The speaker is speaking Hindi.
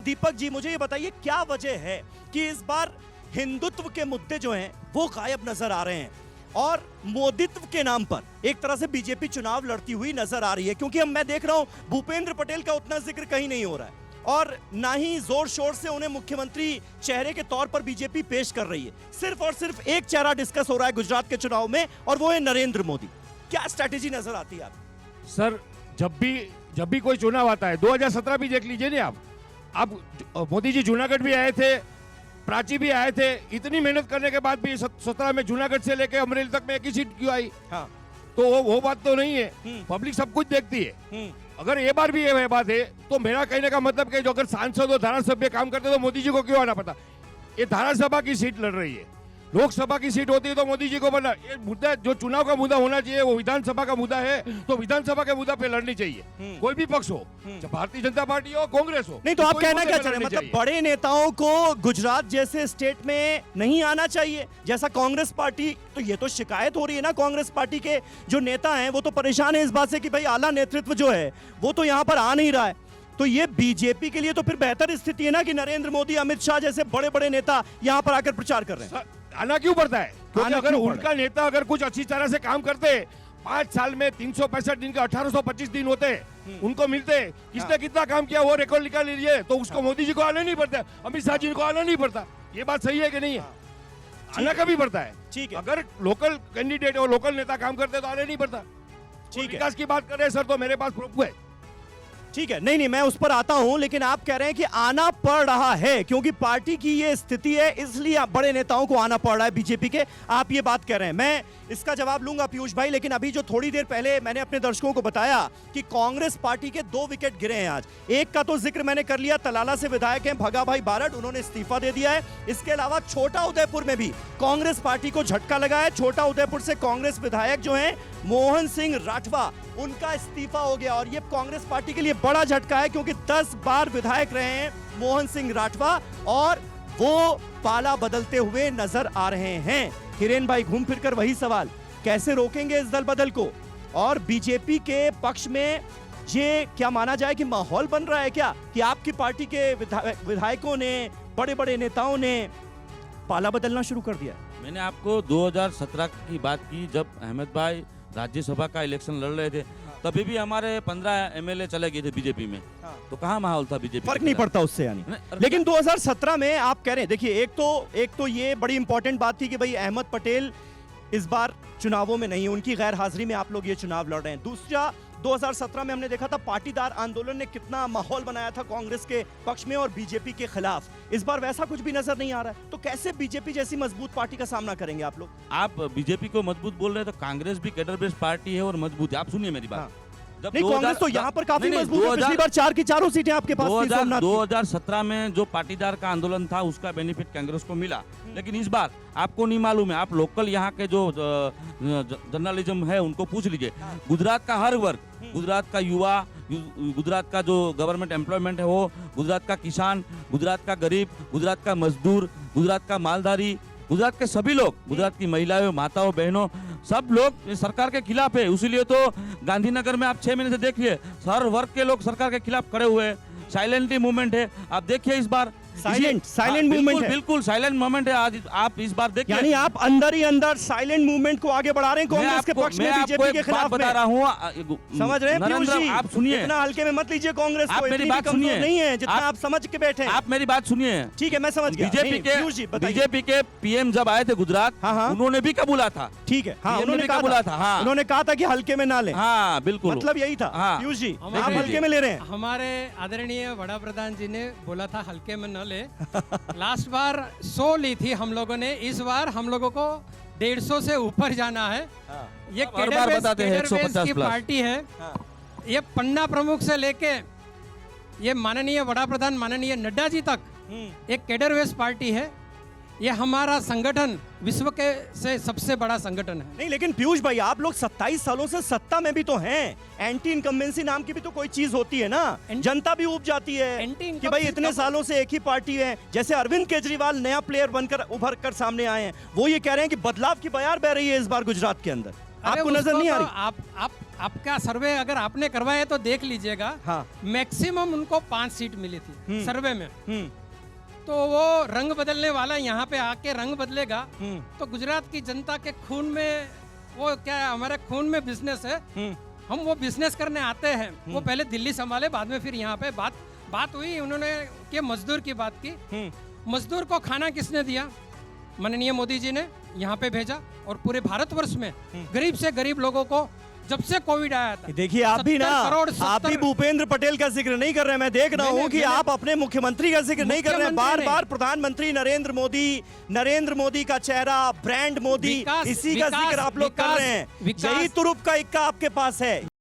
दीपक जी मुझे ये बताइए क्या वजह है कि इस बार हिंदुत्व के मुद्दे जो हैं वो गायब नजर आ रहे हैं और मोदित्व के नाम पर एक तरह से बीजेपी चुनाव लड़ती हुई नजर आ रही है, क्योंकि मैं देख रहा हूं भूपेंद्र पटेल का उतना जिक्र कहीं नहीं हो रहा है और ना ही जोर शोर से उन्हें मुख्यमंत्री चेहरे के तौर पर बीजेपी पेश कर रही है। सिर्फ और सिर्फ एक चेहरा डिस्कस हो रहा है गुजरात के चुनाव में और वो है नरेंद्र मोदी। क्या स्ट्रैटेजी नजर आती है आपको? सर जब भी कोई चुनाव आता है, 2017 भी देख लीजिए ना आप मोदी जी जूनागढ़ भी आए थे, प्राची भी आए थे, इतनी मेहनत करने के बाद भी 17 में जूनागढ़ से लेके अमरेली तक में एक ही सीट क्यों आई? हाँ। तो वो बात तो नहीं है, पब्लिक सब कुछ देखती है। अगर ये बार भी ये बात है तो मेरा कहने का मतलब कि जो अगर सांसद और धारासभ्य काम करते तो मोदी जी को क्यों आना पड़ता? ये धारासभा की सीट लड़ रही है, लोकसभा की सीट होती है तो मोदी जी को बनना। ये मुद्दा जो चुनाव का मुद्दा होना चाहिए वो विधानसभा का मुद्दा है, तो विधानसभा के मुद्दा पे लड़नी चाहिए, कोई भी पक्ष हो, भारतीय जनता पार्टी हो, कांग्रेस हो। नहीं तो आप कहना क्या चाह रहे हैं, मतलब बड़े नेताओं को गुजरात जैसे स्टेट में नहीं आना चाहिए जैसा कांग्रेस पार्टी? तो ये तो शिकायत हो रही है ना, कांग्रेस पार्टी के जो नेता हैं वो तो परेशान है इस बात से कि भाई आला नेतृत्व जो है वो तो यहाँ पर आ नहीं रहा है। तो ये बीजेपी के लिए तो फिर बेहतर स्थिति है ना कि नरेंद्र मोदी, अमित शाह जैसे बड़े बड़े नेता यहाँ पर आकर प्रचार कर रहे हैं। आना क्यों पड़ता है? क्योंकि अगर उनका नेता अगर कुछ अच्छी तरह से काम करते, 5 साल में 365 दिन के 1825 दिन होते, उनको मिलते, किसने कितना काम किया वो रिकॉर्ड निकाल लीजिए, तो उसको मोदी जी को आना नहीं पड़ता, अमित शाह जी को आना नहीं पड़ता। ये बात सही है कि नहीं है? आना कभी पड़ता है। ठीक है, अगर लोकल कैंडिडेट और लोकल नेता काम करते तो आने नहीं पड़ता। ठीक है, विकास की बात कर रहे हैं सर, तो मेरे पास प्रूफ है। ठीक है, नहीं मैं उस पर आता हूं, लेकिन आप कह रहे हैं कि आना पड़ रहा है क्योंकि पार्टी की ये स्थिति है इसलिए बड़े नेताओं को आना पड़ रहा है बीजेपी के, आप ये बात कह रहे हैं। मैं इसका जवाब लूंगा पीयूष भाई, लेकिन अभी जो थोड़ी देर पहले मैंने अपने दर्शकों को बताया कि कांग्रेस पार्टी के 2 विकेट गिरे हैं आज। एक का तो जिक्र मैंने कर लिया, तलाला से विधायक हैं भगा भाई बारड, उन्होंने इस्तीफा दे दिया है। इसके अलावा छोटा उदयपुर में भी कांग्रेस पार्टी को झटका लगा है। छोटा उदयपुर से कांग्रेस विधायक जो है मोहन सिंह राठवा, उनका इस्तीफा हो गया और ये कांग्रेस पार्टी के लिए बड़ा झटका है क्योंकि 10 बार विधायक रहे हैं मोहन सिंह राठवा और वो पाला बदलते हुए नजर आ रहे हैं। हिरेन भाई घूम फिरकर वही सवाल, कैसे रोकेंगे इस दल बदल को? और बीजेपी के पक्ष में ये क्या माना जाए कि माहौल बन रहा है क्या कि आपकी पार्टी के विधायकों ने, बड़े बड़े नेताओं ने पाला बदलना शुरू कर दिया? मैंने आपको 2017 की बात की, जब अहमद भाई राज्यसभा का इलेक्शन लड़ रहे थे, तभी भी हमारे 15 एमएलए चले गए थे बीजेपी में। तो कहाँ माहौल था बीजेपी? फर्क नहीं पड़ता उससे यानी। लेकिन 2017 में आप कह रहे हैं, देखिए एक तो ये बड़ी इंपॉर्टेंट बात थी कि भाई अहमद पटेल इस बार चुनावों में नहीं, उनकी गैर हाजिरी में आप लोग ये चुनाव लड़ रहे हैं। दूसरा, 2017 में हमने देखा था पाटीदार आंदोलन ने कितना माहौल बनाया था कांग्रेस के पक्ष में और बीजेपी के खिलाफ। इस बार वैसा कुछ भी नजर नहीं आ रहा है, तो कैसे बीजेपी जैसी मजबूत पार्टी का सामना करेंगे आप लोग? आप बीजेपी को मजबूत बोल रहे हैं तो कांग्रेस भी कैडर बेस्ड पार्टी है और मजबूत है। आप सुनिए मेरी बात। जब नहीं, कांग्रेस तो यहाँ पर काफी मजबूत है, पिछली बार 4 की 4 सीटें आपके पास थी। 2017 में जो पाटीदार का आंदोलन था उसका बेनिफिट कांग्रेस को मिला, लेकिन इस बार आपको नहीं मालूम है। आप लोकल यहाँ के जो जर्नलिज्म है उनको पूछ लीजिए, गुजरात का हर वर्ग, गुजरात का युवा, गुजरात का जो गवर्नमेंट एम्प्लॉयमेंट है वो, गुजरात का किसान, गुजरात का गरीब, गुजरात का मजदूर, गुजरात का मालधारी, गुजरात के सभी लोग, गुजरात की महिलाओं, माताओं, बहनों, सब लोग सरकार के खिलाफ है। इसीलिए तो गांधीनगर में आप 6 महीने से देखिए हर वर्ग के लोग सरकार के खिलाफ खड़े हुए हैं। साइलेंटली मूवमेंट है, आप देखिए इस बार साइलेंट मूवमेंट है, बिल्कुल साइलेंट मूवमेंट है। आज आप इस बार देखिए, यानी आप अंदर ही अंदर साइलेंट मूवमेंट को आगे बढ़ा रहे हैं कांग्रेस के पक्ष में, बीजेपी के खिलाफ बता रहा हूँ। समझ रहे हैं पीयूष जी? आप सुनिए, इतना हल्के में मत लीजिए कांग्रेस आप को, मेरी बात सुनिए, नहीं है जितना आप समझ के बैठे। आप मेरी बात सुनिए। ठीक है, मैं समझ गया। बीजेपी के पीएम जब आए थे गुजरात, उन्होंने भी कबूला था। ठीक है, हाँ, उन्होंने कबूला था। हाँ, उन्होंने कहा था कि हल्के में ना लें। हाँ बिल्कुल, मतलब यही था। पीयूष जी, आप हल्के में ले रहे हैं? हमारे आदरणीय वड़ा प्रधान जी ने बोला था हल्के में न ले। लास्ट बार 100 ली थी हम लोगों ने, इस बार हम लोगों को 150 से ऊपर जाना है। ये कैडर की पार्टी है। ये पन्ना प्रमुख से लेके ये माननीय वड़ा प्रधान माननीय नड्डा जी तक एक कैडर बेस्ड पार्टी है। ये हमारा संगठन विश्व के से सबसे बड़ा संगठन है। नहीं, लेकिन पीयूष भाई आप लोग 27 सालों से सत्ता में भी तो हैं। एंटी इनकम्बेंसी नाम की भी तो कोई चीज होती है ना, जनता भी ऊब जाती है कि भाई इतने सालों से एक ही पार्टी है। जैसे अरविंद केजरीवाल नया प्लेयर बनकर उभर कर सामने आए हैं, वो ये कह रहे हैं कि बदलाव की बयार बह रही है इस बार गुजरात के अंदर। आपको नजर नहीं आ रही? आपका सर्वे अगर आपने करवाया तो देख लीजिएगा। हाँ। मैक्सिमम उनको 5 सीट मिली थी सर्वे में। हम्म, तो वो रंग बदलने वाला यहाँ पे आके रंग बदलेगा। हम्म, तो गुजरात की जनता के खून में वो क्या है, हमारे खून में बिजनेस है। हम्म, हम वो बिजनेस करने आते हैं। वो पहले दिल्ली संभाले, बाद में फिर यहाँ पे बात हुई, उन्होंने के मजदूर की बात की। मजदूर को खाना किसने दिया? माननीय मोदी जी ने यहाँ पे भेजा। और पूरे भारतवर्ष में गरीब से गरीब लोगों को जब से कोविड आया था, देखिए आप भी ना, 70 करोड़, आप भी 70 भूपेंद्र पटेल का जिक्र नहीं कर रहे हैं। मैं देख रहा हूँ कि आप अपने मुख्यमंत्री का जिक्र नहीं कर रहे हैं। बार मुख्यमंत्री बार प्रधानमंत्री नरेंद्र मोदी का चेहरा, ब्रांड मोदी, विकास- इसी का विकास- जिक्र आप लोग कर रहे हैं। विकास- यही तुरुप का इक्का आपके पास है।